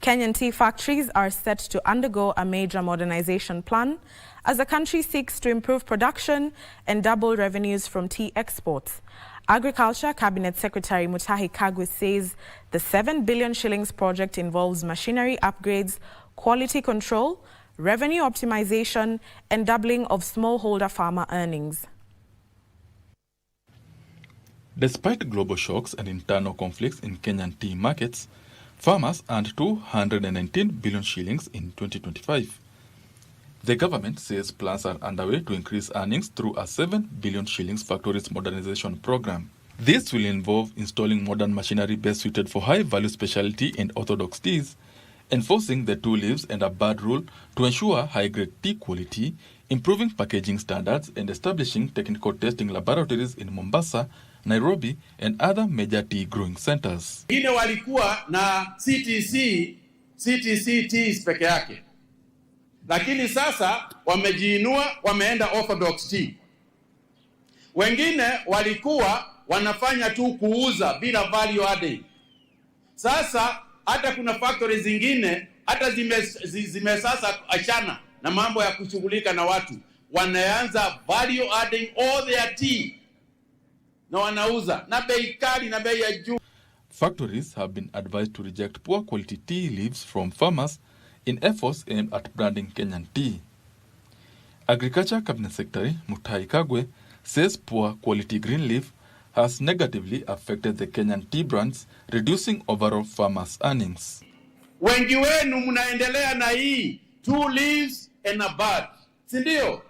Kenyan tea factories are set to undergo a major modernization plan as the country seeks to improve production and double revenues from tea exports. Agriculture Cabinet Secretary Mutahi Kagwe says the 7 billion shillings project involves machinery upgrades, quality control, revenue optimization, and doubling of smallholder farmer earnings. Despite global shocks and internal conflicts in Kenyan tea markets, farmers earned 219 billion shillings in 2025. The government says plans are underway to increase earnings through a 7 billion shillings factories modernization program. This will involve installing modern machinery best suited for high-value specialty and orthodox teas, enforcing the 2 leaves and a bud rule to ensure high-grade tea quality, improving packaging standards, and establishing technical testing laboratories in Mombasa, Nairobi, and other major tea growing centers. Wengine walikuwa na CTC teas peke yake, lakini sasa wamejiinua, wameenda orthodox tea. Wengine walikuwa wanafanya tu kuuza bila value adding. Sasa hata kuna factories zingine hata zime sasa achana na mambo ya kushughulika na watu, wanaanza value adding all their tea na wanauza na bei kali na bei ya juu. Factories have been advised to reject poor quality tea leaves from farmers in efforts aimed at branding Kenyan tea. Agriculture Cabinet Secretary Mutahi Kagwe says poor quality green leaf has negatively affected the Kenyan tea brands, reducing overall farmers' earnings. Wengi wenu mnaendelea na hii 2 leaves and a bud, si ndio?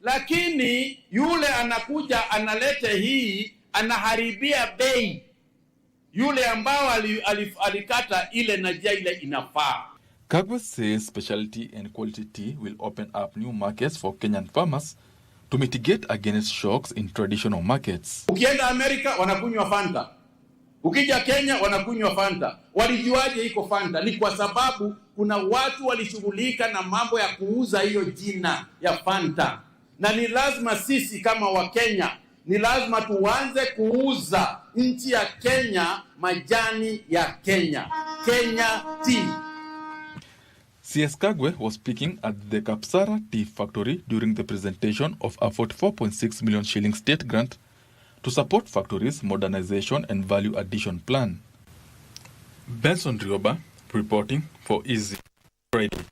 Lakini yule anakuja analete hii, anaharibia bei yule ambao alikata ile na jia ile inafaa. Kagwe says specialty and quality tea will open up new markets for Kenyan farmers to mitigate against shocks in traditional markets. Ukienda Amerika wanakunywa Fanta, ukija Kenya wanakunywa Fanta. Walijuaje iko Fanta? Ni kwa sababu kuna watu walishughulika na mambo ya kuuza hiyo jina ya Fanta, na ni lazima sisi kama Wakenya ni lazima tuanze kuuza nchi ya Kenya majani ya Kenya, Kenya tea. CS Kagwe was speaking at the Kapsara Tea Factory during the presentation of a 44.6 million shilling state grant to support factories' modernization and value addition plan. Benson Rioba reporting for Easy Friday.